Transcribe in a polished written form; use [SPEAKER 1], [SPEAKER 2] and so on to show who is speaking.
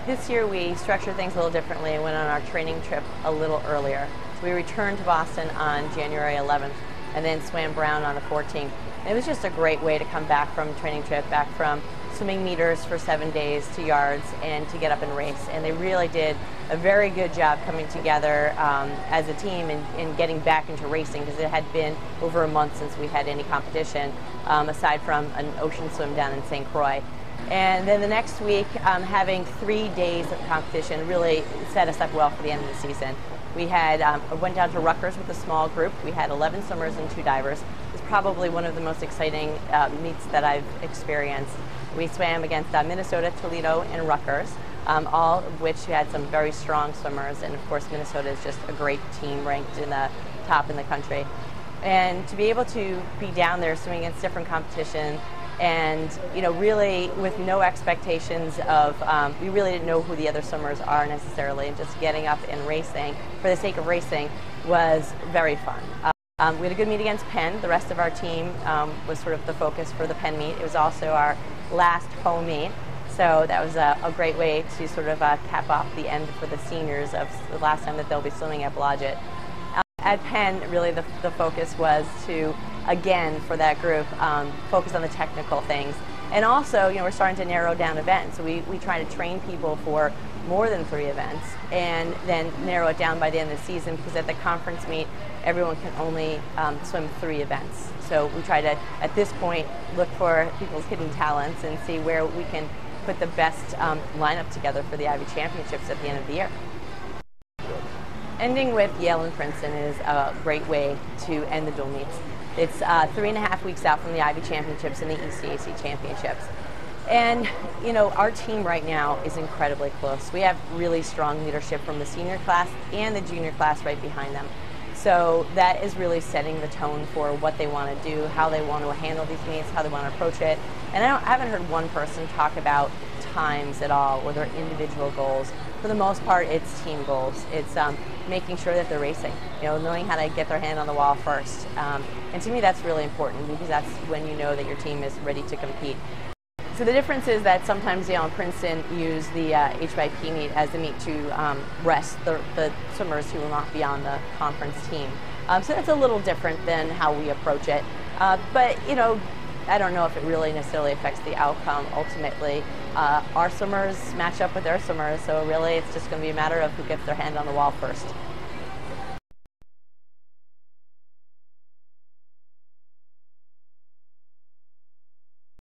[SPEAKER 1] This year we structured things a little differently and went on our training trip a little earlier. So we returned to Boston on January 11th and then swam Brown on the 14th. And it was just a great way to come back from training trip, back from swimming meters for 7 days to yards and to get up and race. And they really did a very good job coming together as a team and getting back into racing, because it had been over a month since we had any competition aside from an ocean swim down in St. Croix. And then the next week, having 3 days of competition really set us up well for the end of the season. We had went down to Rutgers with a small group. We had 11 swimmers and 2 divers. It was probably one of the most exciting meets that I've experienced. We swam against Minnesota, Toledo, and Rutgers, all of which had some very strong swimmers. And of course, Minnesota is just a great team, ranked in the top in the country. And to be able to be down there swimming against different competition, and really with no expectations of, we really didn't know who the other swimmers are necessarily, and just getting up and racing for the sake of racing was very fun. We had a good meet against Penn. The rest of our team was sort of the focus for the Penn meet. It was also our last home meet, so that was a great way to sort of cap off the end for the seniors of the last time that they'll be swimming at Blodgett. At Penn, really the focus was to, again, for that group, focus on the technical things. And also, we're starting to narrow down events. So we try to train people for more than 3 events and then narrow it down by the end of the season, because at the conference meet, everyone can only swim 3 events. So we try to, at this point, look for people's hidden talents and see where we can put the best lineup together for the Ivy Championships at the end of the year. Ending with Yale and Princeton is a great way to end the dual meets. It's 3.5 weeks out from the Ivy Championships and the ECAC Championships. And, our team right now is incredibly close. We have really strong leadership from the senior class and the junior class right behind them. So that is really setting the tone for what they want to do, how they want to handle these meets, how they want to approach it. And I haven't heard one person talk about times at all or their individual goals. For the most part, it's team goals. It's making sure that they're racing, knowing how to get their hand on the wall first. And to me, that's really important, because that's when you know that your team is ready to compete. So the difference is that sometimes Yale and Princeton use the HYP meet as the meet to rest the swimmers who will not be on the conference team. So that's a little different than how we approach it. But I don't know if it really necessarily affects the outcome ultimately. Our swimmers match up with their swimmers, so really it's just going to be a matter of who gets their hand on the wall first.